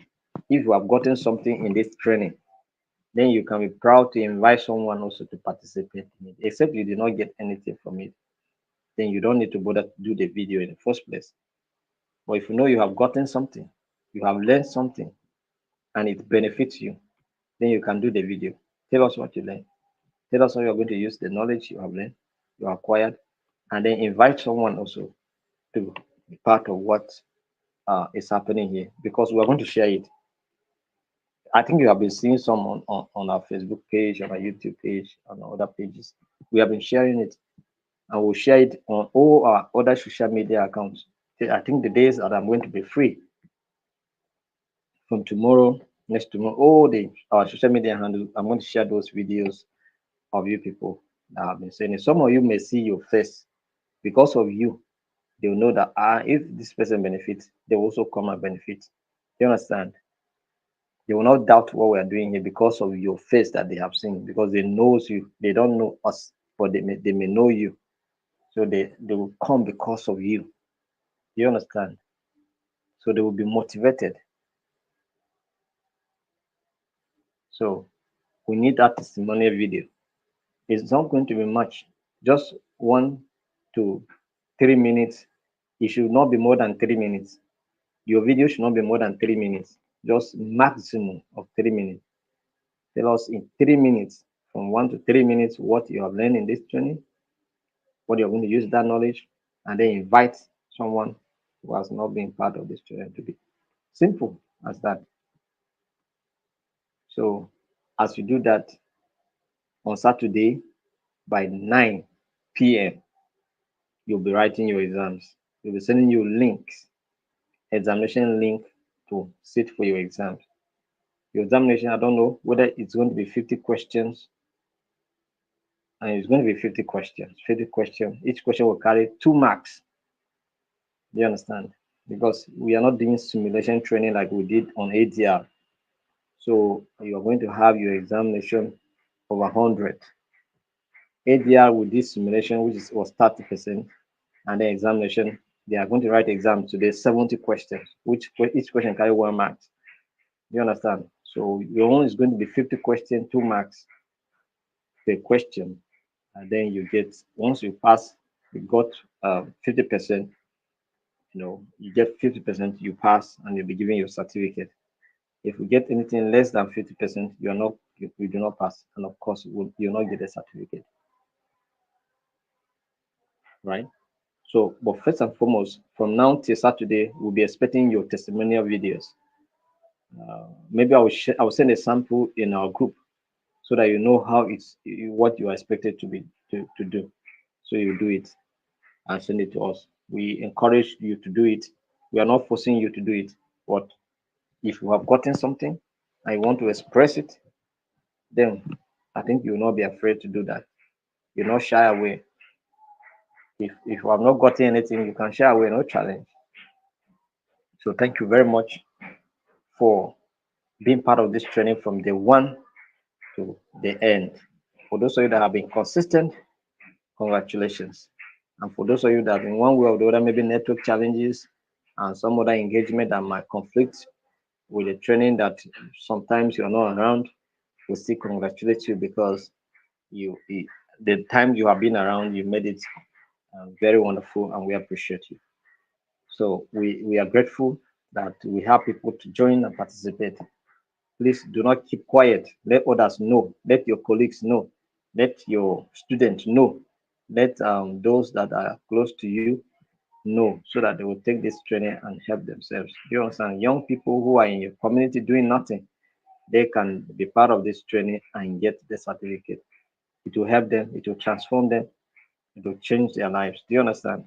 if you have gotten something in this training, then you can be proud to invite someone also to participate in it. Except you did not get anything from it, then you don't need to bother to do the video in the first place. But if you know you have gotten something, you have learned something, and it benefits you, then you can do the video. Tell us what you learned. Tell us how you're going to use the knowledge you have learned, you acquired, and then invite someone also to be part of what is happening here because we're going to share it. I think you have been seeing some on our Facebook page, on our YouTube page, on our other pages. We have been sharing it and we'll share it on all our other social media accounts. I think the days that I'm going to be free from tomorrow, next tomorrow, all the our social media handle, I'm going to share those videos of you people that have been saying it. Some of you may see your face because of you. They'll know that if this person benefits, they will also come and benefit. You understand? They will not doubt what we are doing here because of your face that they have seen, because they knows you. They don't know us, but they may know you. So they will come because of you. You understand? So they will be motivated. So we need that testimonial video. It's not going to be much, just 1 to 3 minutes It should not be more than 3 minutes. Your video should not be more than 3 minutes. Just maximum of 3 minutes. Tell us in 3 minutes, from 1 to 3 minutes, what you have learned in this training, what you're going to use that knowledge, and then invite someone who has not been part of this training to be. Simple as that. So as you do that on Saturday by 9 p.m., you'll be writing your exams. We'll be sending you links, examination link to sit for your exams. Your examination, I don't know whether it's going to be 50 questions, and it's going to be 50 questions. 50 questions. Each question will carry 2 marks. Do you understand? Because we are not doing simulation training like we did on ADR. So you are going to have your examination of 100. ADR with this simulation, which was 30%, and then examination, they are going to write exam today, 70 questions, which each question carry 1 mark. Do you understand? So your own is going to be 50 questions, 2 marks per question, and then you get, once you pass, you got 50%. You get 50%, you pass, and you'll be given your certificate. If you get anything less than 50%, you do not pass, and of course you'll not get a certificate, right? So, but first and foremost, from now till Saturday, we'll be expecting your testimonial videos. Maybe I will send a sample in our group so that you know how it's what you are expected to do. So you do it and send it to us. We encourage you to do it. We are not forcing you to do it, but if you have gotten something and you want to express it, then I think you will not be afraid to do that. You'll not shy away. If you have not gotten anything, you can shy away, no challenge. So thank you very much for being part of this training from day one to the end. For those of you that have been consistent, congratulations. And for those of you that in one way or the other, maybe network challenges and some other engagement that might conflict with the training, that sometimes you're not around, we still congratulate you, because the time you have been around, you made it very wonderful, and we appreciate you. So we are grateful that we have people to join and participate. Please do not keep quiet. Let others know. Let your colleagues know. Let your students know. Let those that are close to you know, so that they will take this training and help themselves. Do you understand? Young people who are in your community doing nothing, they can be part of this training and get the certificate. It will help them. It will transform them. It will change their lives. Do you understand?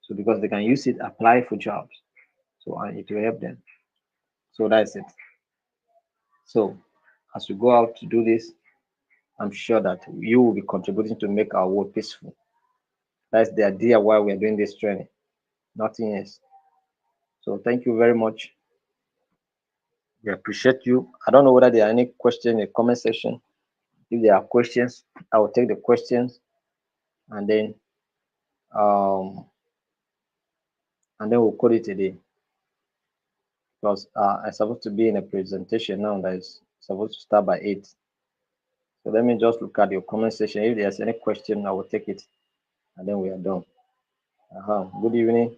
So because they can use it, apply for jobs. So it will help them. So that's it. So as we go out to do this, I'm sure that you will be contributing to make our world peaceful. That's the idea why we are doing this training. Nothing else. So thank you very much. We appreciate you. I don't know whether there are any questions in the comment section. If there are questions, I will take the questions, and then we'll call it a day. Because I'm supposed to be in a presentation now that is supposed to start by 8. So let me just look at your comment section. If there's any question, I will take it, and then we are done. Good evening.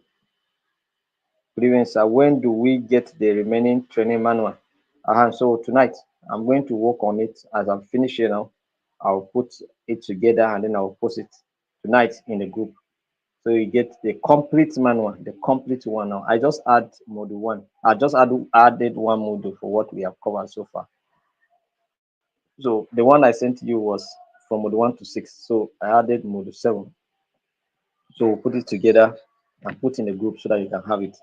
Good evening, sir. When do we get the remaining training manual? So tonight, I'm going to work on it. As I'm finishing now, I'll put it together, and then I'll post it tonight in the group. So you get the complete manual, the complete one now. I just add module 1. I just added one module for what we have covered so far. So the one I sent you was from module 1 to 6. So I added module 7. So we'll put it together and put in the group so that you can have it,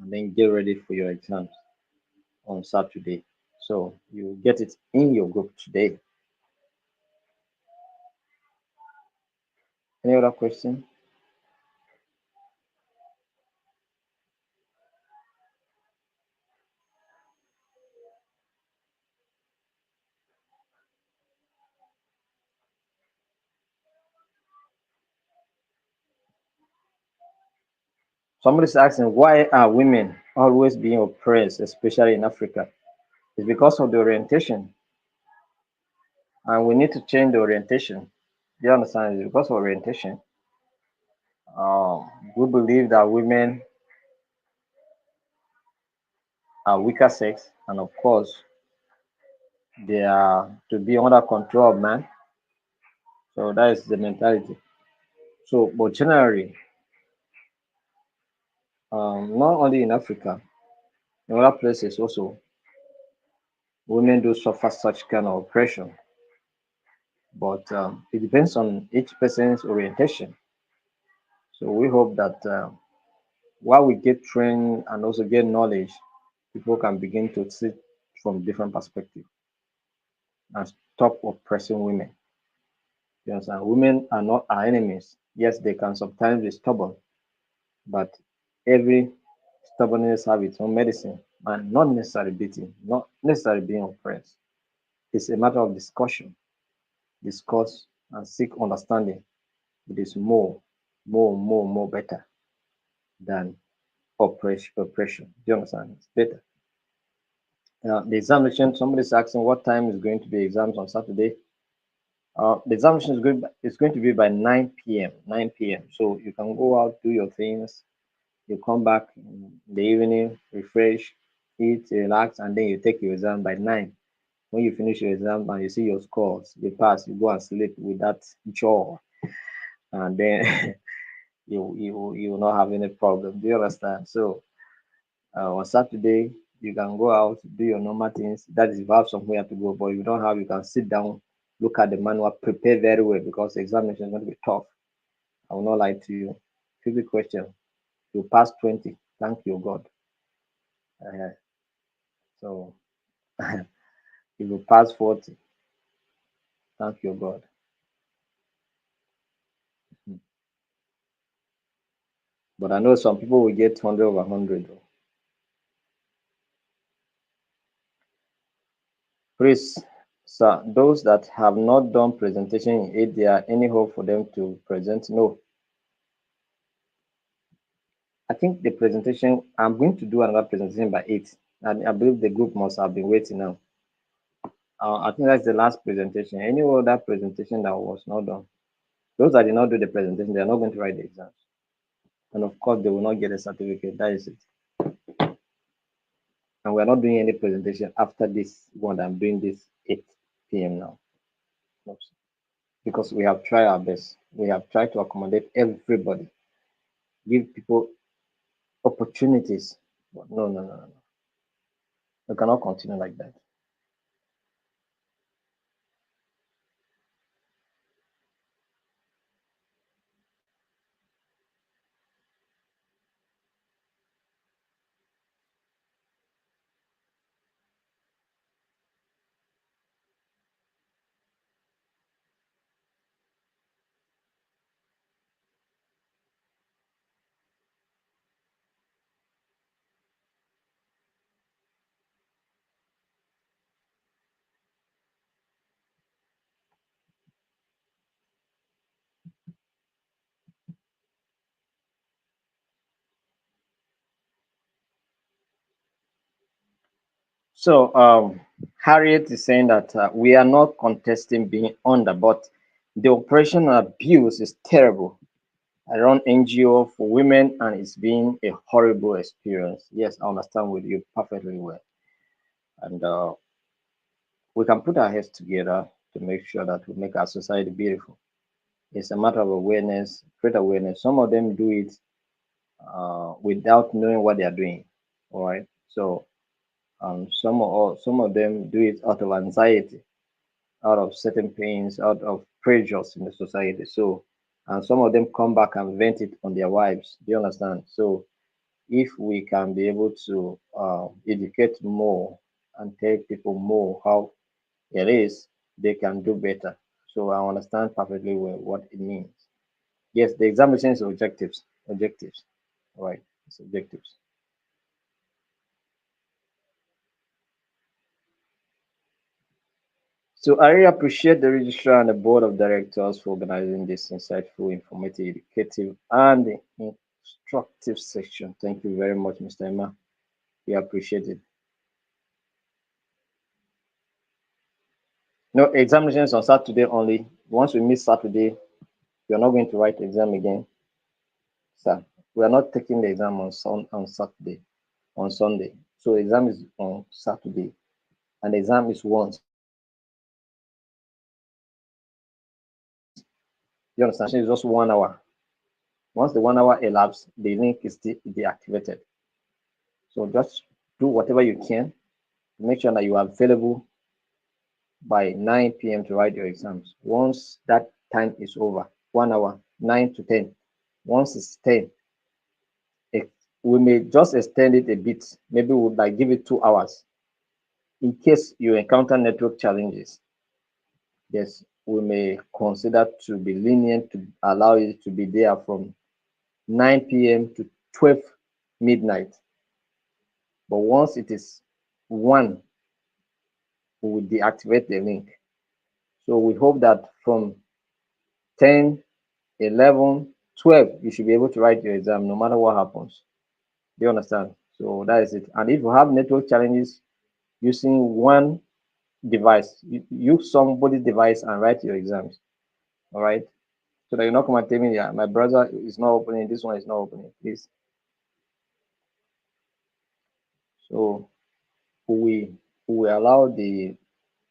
and then get ready for your exams on Saturday. So you get it in your group today. Any other question? Somebody's asking, why are women always being oppressed, especially in Africa? It's because of the orientation, and we need to change the orientation. Do you understand? It's because of orientation. We believe that women are weaker sex, and of course, they are to be under control of man. So that is the mentality. So, but generally, not only in Africa, in other places also, women do suffer such kind of oppression. But it depends on each person's orientation. So we hope that while we get trained and also get knowledge, people can begin to see from different perspectives and stop oppressing women. You understand? Women are not our enemies. Yes, they can sometimes be stubborn, but every stubbornness have its own medicine and not necessarily beating, not necessarily being oppressed. It's a matter of discussion, discuss and seek understanding. It is more better than oppression. Do you understand? It's better. The examination, somebody's asking what time is going to be exams on Saturday. The examination is going to be by 9 p.m. 9 p.m. So you can go out, do your things. You come back in the evening, refresh, eat, relax, and then you take your exam by 9. When you finish your exam and you see your scores, you pass, you go and sleep with that jaw, and then you will not have any problem. Do you understand? So on Saturday, you can go out, do your normal things. That is if you have somewhere to go. But if you don't have, you can sit down, look at the manual, prepare very well because the examination is going to be tough. I will not lie to you. 50 questions, you pass 20. Thank you, God. Uh, so if you pass 40, thank you, God. Mhm. But I know some people will get 100 over 100. Please, sir, those that have not done presentation in 8, there any hope for them to present? No. I think the presentation, I'm going to do another presentation by 8. And I believe the group must have been waiting now. I think that's the last presentation. Any other presentation that was not done, those that did not do the presentation, they are not going to write the exams. And of course, they will not get a certificate. That is it. And we're not doing any presentation after this one. I'm doing this 8 p.m. now. Because we have tried our best. We have tried to accommodate everybody, give people opportunities. But no. We cannot continue like that. So Harriet is saying that we are not contesting being under, but the oppression and abuse is terrible. I run NGO for women, and it's been a horrible experience. Yes, I understand with you perfectly well, and we can put our heads together to make sure that we make our society beautiful. It's a matter of awareness, create awareness. Some of them do it without knowing what they are doing. All right, so some of them do it out of anxiety, out of certain pains, out of pressures in the society. So, and some of them come back and vent it on their wives. Do you understand? So, if we can be able to educate more and tell people more how it is, they can do better. So, I understand perfectly well what it means. Yes, the examination is objectives, right? It's objectives. So I really appreciate the registrar and the board of directors for organizing this insightful, informative, educative, and instructive section. Thank you very much, Mr. Emma. We appreciate it. No examinations on Saturday only. Once we miss Saturday, you're not going to write exam again. sir, we are not taking the exam on Saturday, on Sunday. So exam is on Saturday, and the exam is once. You understand? It's just 1 hour. Once the 1 hour elapses, the link is deactivated. So just do whatever you can to make sure that you are available by 9 p.m. to write your exams. Once that time is over, 1 hour, 9 to 10. Once it's 10, it, we may just extend it a bit. Maybe we'll like give it 2 hours in case you encounter network challenges. Yes, we may consider to be lenient to allow it to be there from 9 p.m. to 12 midnight. But once it is 1, we will deactivate the link. So we hope that from 10, 11, 12, you should be able to write your exam no matter what happens. Do you understand? So that is it. And if you have network challenges using one device, use somebody's device and write your exams. All right. So that you're not come and tell me, yeah, my browser is not opening, this one is not opening, please. So we we allow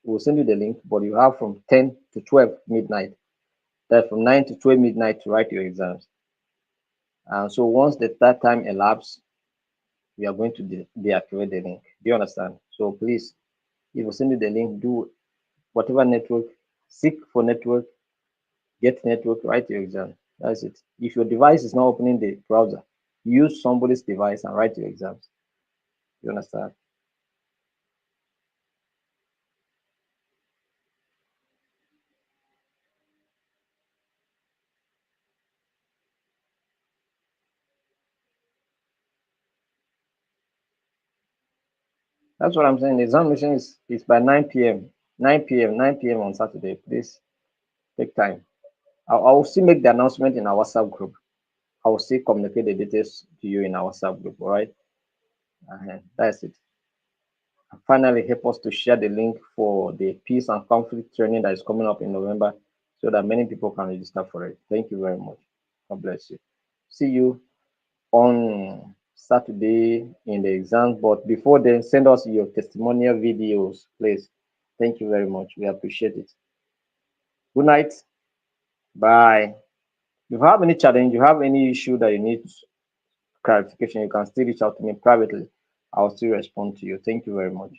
we'll send you the link, but you have from 10 to 12 midnight. That's from 9 to 12 midnight to write your exams. And so once that time elapses, we are going to deactivate the link. Do you understand? So please, if you send you the link, do whatever network, seek for network, get network, write your exam. That's it. If your device is not opening the browser, use somebody's device and write your exams. You understand? That's what I'm saying. The examination is by 9 p.m. 9 p.m. 9 p.m. on Saturday. Please take time. I will still make the announcement in our WhatsApp group. I will still communicate the details to you in our WhatsApp group. All right. That's it. And finally, help us to share the link for the peace and conflict training that is coming up in November so that many people can register for it. Thank you very much. God bless you. See you on Saturday in the exam. But before then, send us your testimonial videos, please. Thank you very much. We appreciate it. Good night. Bye. If you have any challenge, you have any issue that you need clarification, you can still reach out to me privately. I'll still respond to you. Thank you very much.